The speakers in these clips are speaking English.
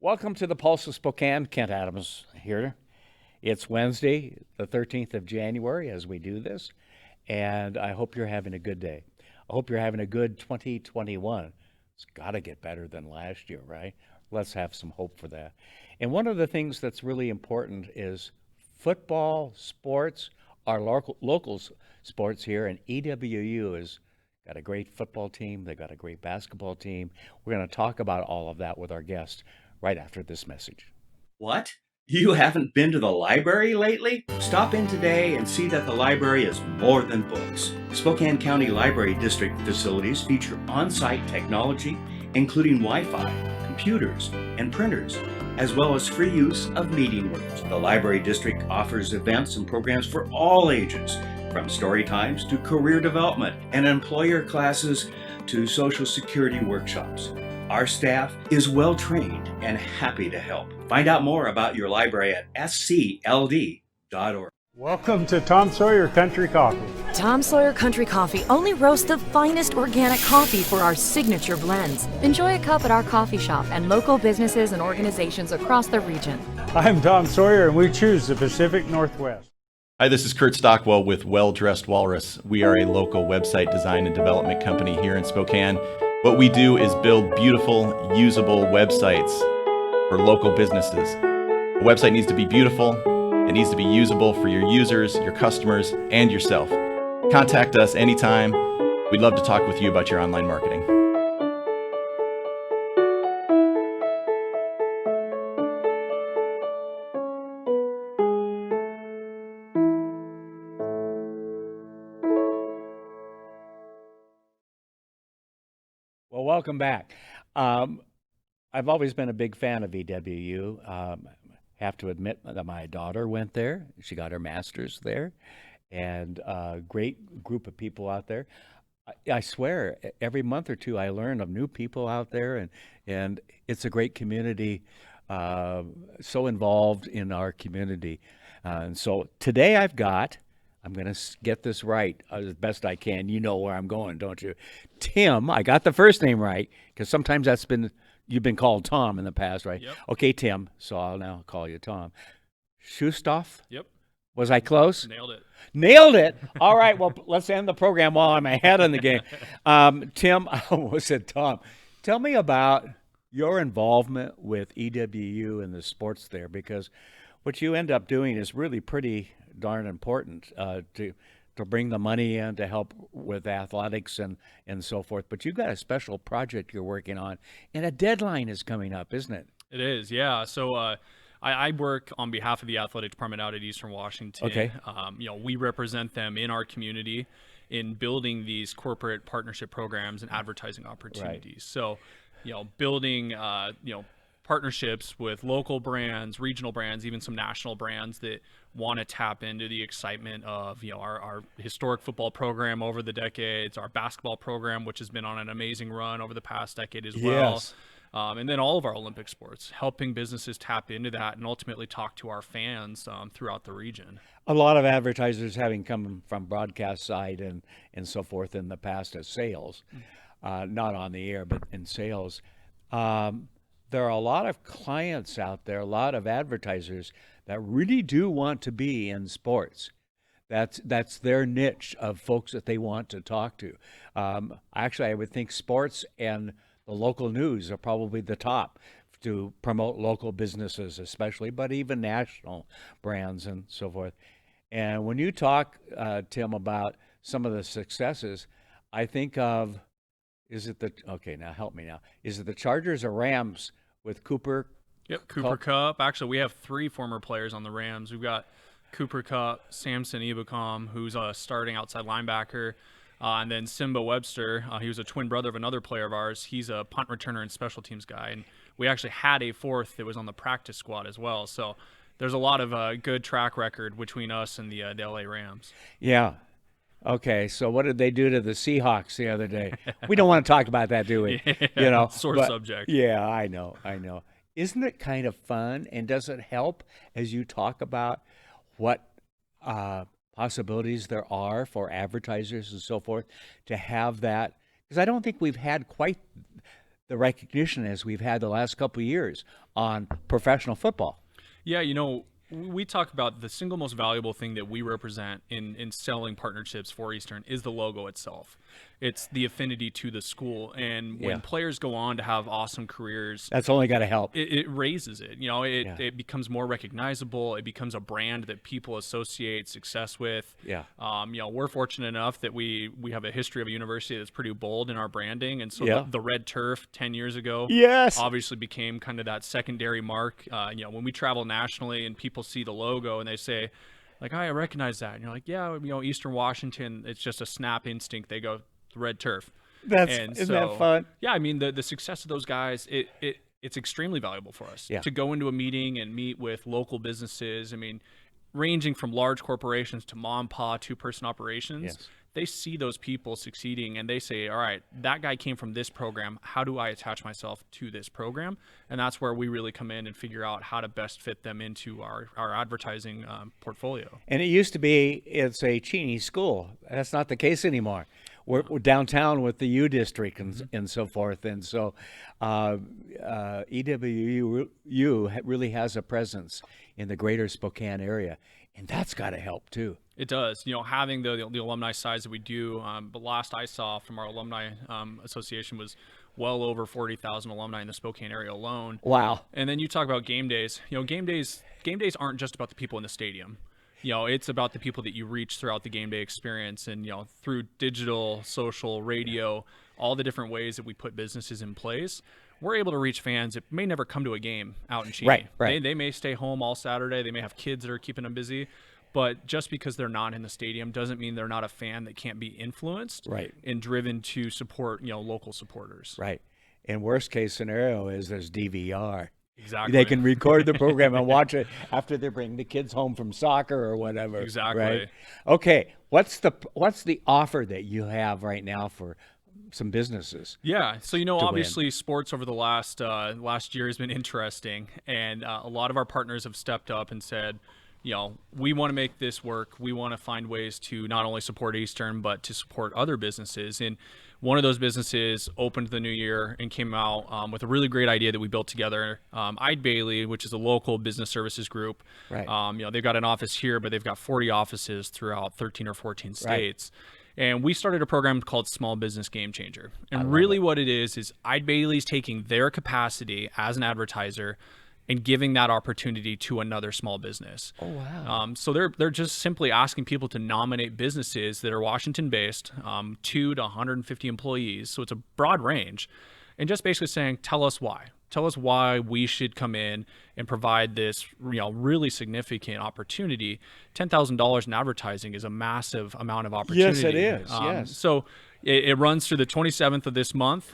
Welcome to the Pulse of Spokane. Kent Adams here. It's Wednesday, the 13th of January, as we do this, and I hope you're having a good day. I hope you're having a good 2021. It's got to get better than last year, right? Let's have some hope for that. And one of the things that's really important is football, sports, our local sports here, and EWU has got a great football team. They've got a great basketball team. We're going to talk about all of that with our guest right after this message. What? You haven't been to the library lately? Stop in today and see that the library is more than books. Spokane County Library District facilities feature on-site technology, including Wi-Fi, computers, and printers, as well as free use of meeting rooms. The Library District offers events and programs for all ages, from story times to career development and employer classes to Social Security workshops. Our staff is well trained and happy to help. Find out more about your library at scld.org. Welcome to Tom Sawyer Country Coffee. Tom Sawyer Country Coffee only roasts the finest organic coffee for our signature blends. Enjoy a cup at our coffee shop and local businesses and organizations across the region. I'm Tom Sawyer and we choose the Pacific Northwest. Hi, this is Kurt Stockwell with Well Dressed Walrus. We are a local website design and development company here in Spokane. What we do is build beautiful, usable websites for local businesses. A website needs to be beautiful, it needs to be usable for your users, your customers, and yourself. Contact us anytime. We'd love to talk with you about your online marketing. Well, welcome back. I've always been a big fan of EWU. Have to admit that my daughter went there. She got her master's there, and a great group of people out there. I swear, every month or two, I learn of new people out there, and it's a great community, so involved in our community. And so today I'm going to get this right as best I can. You know where I'm going, don't you? Tim, I got the first name right, because sometimes you've been called Tom in the past, right? Yep. Okay, Tim, so I'll now call you Tom. Shustoff? Yep. Was I close? Nailed it. Nailed it. All right, well, let's end the program while I'm ahead in the game. Tim, I almost said Tom. Tell me about your involvement with EWU and the sports there, because what you end up doing is really pretty darn important to bring the money in to help with athletics and so forth. But you've got a special project you're working on, and a deadline is coming up, isn't it? It is, yeah. So I work on behalf of the athletic department out at Eastern Washington. Okay. We represent them in our community in building these corporate partnership programs and advertising opportunities. Right. So, building, partnerships with local brands, regional brands, even some national brands that want to tap into the excitement of our historic football program over the decades, our basketball program, which has been on an amazing run over the past decade as well. Yes. And then all of our Olympic sports, helping businesses tap into that and ultimately talk to our fans throughout the region. A lot of advertisers having come from broadcast side and so forth in the past as sales, not on the air, but in sales. There are a lot of clients out there, a lot of advertisers that really do want to be in sports. That's their niche of folks that they want to talk to. Actually, I would think sports and the local news are probably the top to promote local businesses especially, but even national brands and so forth. And when you talk, Tim, about some of the successes, I think of, now help me now. Is it the Chargers or Rams with Cooper? Yep, Cooper Kupp. Actually, we have 3 former players on the Rams. We've got Cooper Kupp, Samson Ebukam, who's a starting outside linebacker, and then Simba Webster. He was a twin brother of another player of ours. He's a punt returner and special teams guy. And we actually had a 4th that was on the practice squad as well. So there's a lot of good track record between us and the LA Rams. Yeah. Okay, so what did they do to the Seahawks the other day? We don't want to talk about that, do we? Yeah, sore subject. Yeah, I know. Isn't it kind of fun, and does it help as you talk about what possibilities there are for advertisers and so forth to have that? Because I don't think we've had quite the recognition as we've had the last couple of years on professional football. Yeah, we talk about the single most valuable thing that we represent in selling partnerships for Eastern is the logo itself. It's the affinity to the school. And when players go on to have awesome careers, that's only got to help. It raises it. It becomes more recognizable. It becomes a brand that people associate success with. Yeah. We're fortunate enough that we have a history of a university that's pretty bold in our branding. And so the red turf 10 years ago obviously became kind of that secondary mark. When we travel nationally and people see the logo and they say, like, I recognize that. And you're like, yeah, Eastern Washington, it's just a snap instinct. They go, red turf. Isn't that fun? Yeah, I mean, the success of those guys, it's extremely valuable for us to go into a meeting and meet with local businesses. I mean, ranging from large corporations to mom and pa, two-person operations. They see those people succeeding and they say, all right, that guy came from this program. How do I attach myself to this program? And that's where we really come in and figure out how to best fit them into our advertising portfolio. And it used to be it's a Cheney school. That's not the case anymore. We're downtown with the U district and so forth. And so EWU really has a presence in the greater Spokane area. And that's got to help too. It does. Having the alumni size that we do, the last I saw from our alumni association was well over 40,000 alumni in the Spokane area alone. Wow. And then you talk about game days. Game days aren't just about the people in the stadium. It's about the people that you reach throughout the game day experience and, through digital, social, radio, all the different ways that we put businesses in place. We're able to reach fans that may never come to a game out in Cheney. Right. They may stay home all Saturday. They may have kids that are keeping them busy. But just because they're not in the stadium doesn't mean they're not a fan that can't be influenced and driven to support, local supporters. Right. And worst case scenario is there's DVR. Exactly. They can record the program and watch it after they bring the kids home from soccer or whatever. Exactly. Right? Okay. What's the offer that you have right now for some businesses? Yeah. So, obviously sports over the last year has been interesting. And a lot of our partners have stepped up and said, we want to make this work. We want to find ways to not only support Eastern, but to support other businesses. And one of those businesses opened the new year and came out with a really great idea that we built together. Eide Bailey, which is a local business services group. Right. They've got an office here, but they've got 40 offices throughout 13 or 14 states. Right. And we started a program called Small Business Game Changer. And really what it is Eide Bailey's taking their capacity as an advertiser and giving that opportunity to another small business. Oh, wow. So they're just simply asking people to nominate businesses that are Washington-based, 2 to 150 employees. So it's a broad range. And just basically saying, tell us why. Tell us why we should come in and provide this really significant opportunity. $10,000 in advertising is a massive amount of opportunity. Yes, it is. Yes. So it runs through the 27th of this month.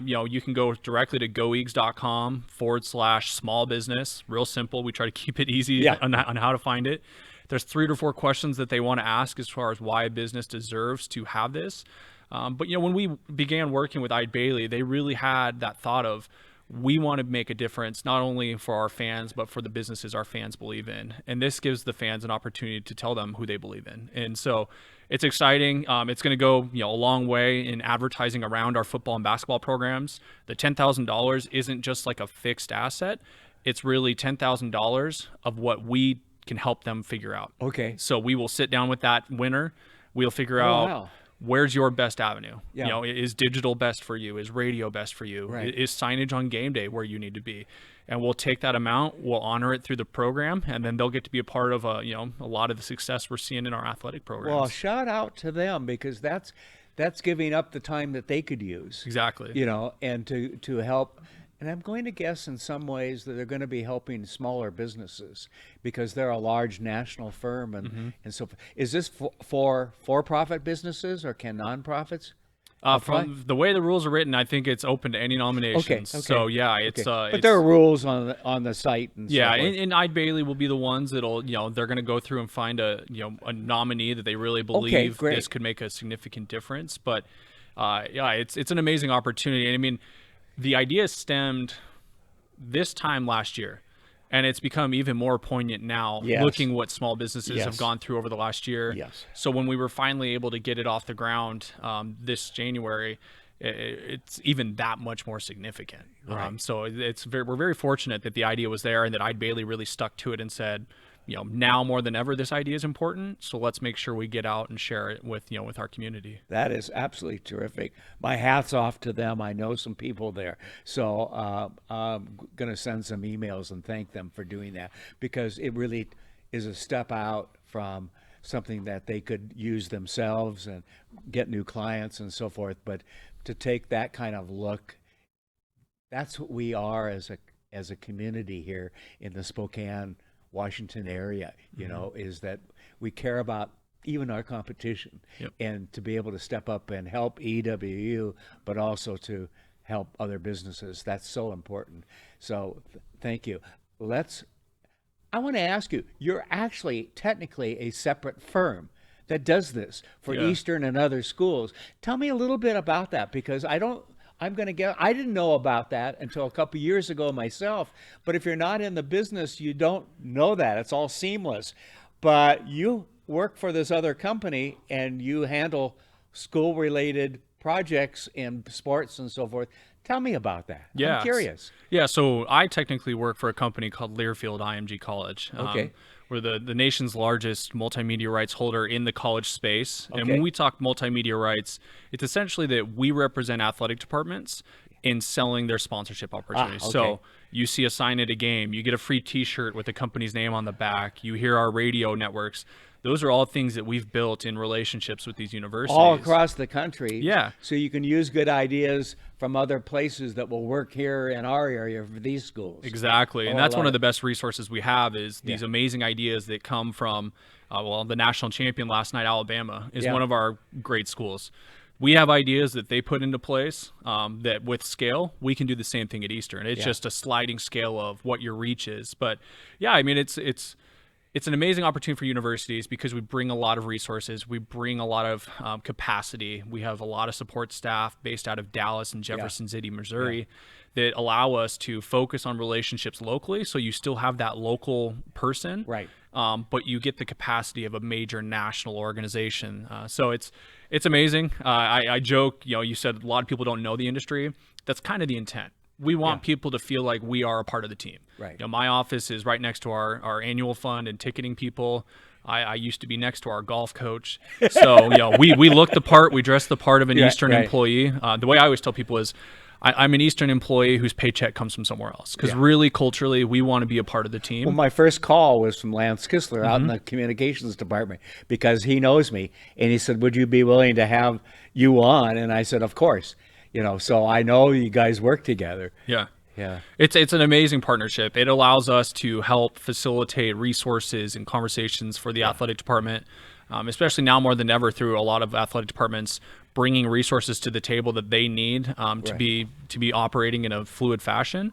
You can go directly to goeags.com/small business. Real simple. We try to keep it easy on how to find it. There's 3 to 4 questions that they want to ask as far as why a business deserves to have this. But when we began working with Eide Bailey, they really had that thought of, we want to make a difference not only for our fans, but for the businesses our fans believe in. And this gives the fans an opportunity to tell them who they believe in. And so it's exciting. It's going to go a long way in advertising around our football and basketball programs. The $10,000 isn't just like a fixed asset. It's really $10,000 of what we can help them figure out. Okay. So we will sit down with that winner. We'll figure out where's your best avenue. Yeah. Is digital best for you? Is radio best for you? Right. Is signage on game day where you need to be? And we'll take that amount, we'll honor it through the program, and then they'll get to be a part of a lot of the success we're seeing in our athletic programs. Well, shout out to them, because that's giving up the time that they could use. Exactly. And to help. And I'm going to guess in some ways that they're going to be helping smaller businesses because they're a large national firm. And so is this for-profit businesses, or can nonprofits? From the way the rules are written, I think it's open to any nominations. Okay. So it's but there are rules on the site and so forth. and Eide Bailey will be the ones that'll they're going to go through and find a nominee that they really believe this could make a significant difference. But it's an amazing opportunity. And I mean, the idea stemmed this time last year, and it's become even more poignant now, looking what small businesses have gone through over the last year. Yes. So when we were finally able to get it off the ground this January, it's even that much more significant. Right. So we're very fortunate that the idea was there and that Ide Bailey really stuck to it and said, now more than ever, this idea is important. So let's make sure we get out and share it with our community. That is absolutely terrific. My hat's off to them. I know some people there. So I'm going to send some emails and thank them for doing that, because it really is a step out from something that they could use themselves and get new clients and so forth. But to take that kind of look, that's what we are as a community here in the Spokane, Washington area, is that we care about even our competition. Yep. And to be able to step up and help EWU, but also to help other businesses. That's so important. So thank you. I want to ask you, you're actually technically a separate firm that does this for Eastern and other schools. Tell me a little bit about that, because I didn't know about that until a couple years ago myself. But if you're not in the business, you don't know that. It's all seamless. But you work for this other company and you handle school-related projects in sports and so forth. Tell me about that. Yeah, I'm curious. Yeah, so I technically work for a company called Learfield IMG College. Okay. We're the nation's largest multimedia rights holder in the college space. And Okay. when we talk multimedia rights, it's essentially that we represent athletic departments in selling their sponsorship opportunities. okay. So you see a sign at a game, you get a free t-shirt with the company's name on the back, you hear our radio networks. Those are all things that we've built in relationships with these universities. All across the country. Yeah. So you can use good ideas from other places that will work here in our area for these schools. Exactly. And I that's one love of the it. best resources we have is these amazing ideas that come from, the national champion last night, Alabama, is Yeah. one of our great schools. We have ideas that they put into place that with scale, we can do the same thing at Eastern. It's just a sliding scale of what your reach is. But yeah, I mean, it's an amazing opportunity for universities because we bring a lot of resources. We bring a lot of capacity. We have a lot of support staff based out of Dallas and Jefferson City, Missouri, that allow us to focus on relationships locally. So you still have that local person, Right. but you get the capacity of a major national organization. So it's amazing. I joke, you said a lot of people don't know the industry. That's kind of the intent. We want people to feel like we are a part of the team. Right. My office is right next to our annual fund and ticketing people. I used to be next to our golf coach. So, we look the part, we dress the part of an Eastern employee. The way I always tell people is I'm an Eastern employee whose paycheck comes from somewhere else. Because really, culturally, we want to be a part of the team. Well, my first call was from Lance Kistler out in the communications department, because he knows me. And he said, would you be willing to have you on? And I said, of course. So I know you guys work together. Yeah. Yeah. It's an amazing partnership. It allows us to help facilitate resources and conversations for the athletic department, especially now more than ever through a lot of athletic departments bringing resources to the table that they need to be operating in a fluid fashion.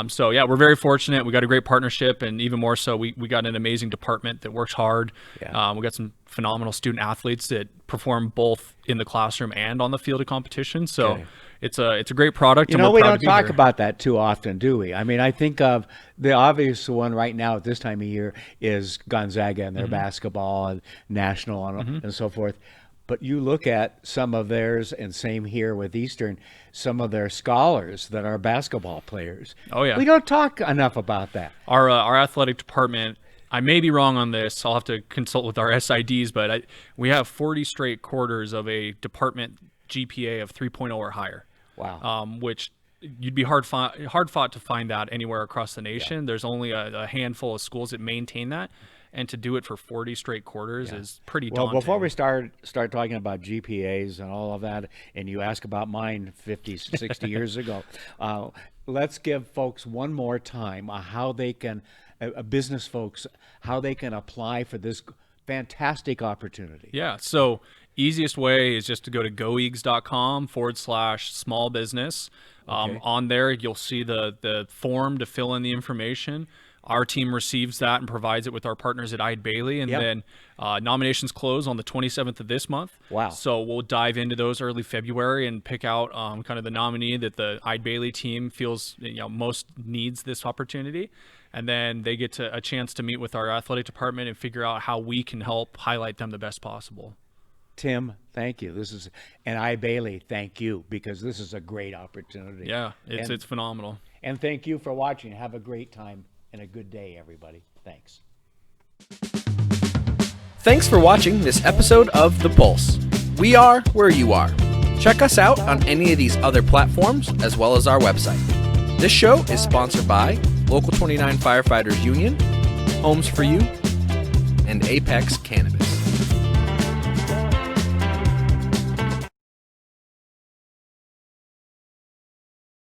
So yeah, we're very fortunate. We got a great partnership, and even more so, we got an amazing department that works hard. Yeah. We got some phenomenal student athletes that perform both in the classroom and on the field of competition. So it's a great product. And we're We proud don't to be talk here. about that too often, do we? I mean, I think of the obvious one right now at this time of year is Gonzaga and their basketball and national and so forth. But you look at some of theirs, and same here with Eastern, some of their scholars that are basketball players. Oh, yeah. We don't talk enough about that. Our athletic department, I may be wrong on this. I'll have to consult with our SIDs, but we have 40 straight quarters of a department GPA of 3.0 or higher. Wow. Which you'd be hard fought to find that anywhere across the nation. There's only a handful of schools that maintain that, and to do it for 40 straight quarters is pretty daunting. Well, before we start talking about GPAs and all of that, and you ask about mine 50, 60 years ago, let's give folks one more time how they can, business folks, how they can apply for this fantastic opportunity. Yeah. So easiest way is just to go to goeags.com/small business. On there, you'll see the form to fill in the information. Our team receives that and provides it with our partners at Ide Bailey. And then nominations close on the 27th of this month. Wow. So we'll dive into those early February and pick out kind of the nominee that the Ide Bailey team feels most needs this opportunity. And then they get a chance to meet with our athletic department and figure out how we can help highlight them the best possible. Tim, thank you. And I, Bailey, thank you, because this is a great opportunity. Yeah, it's phenomenal. And thank you for watching. Have a great time and a good day, everybody. Thanks. Thanks for watching this episode of The Pulse. We are where you are. Check us out on any of these other platforms as well as our website. This show is sponsored by Local 29 Firefighters Union, Homes for You, and Apex Cannabis.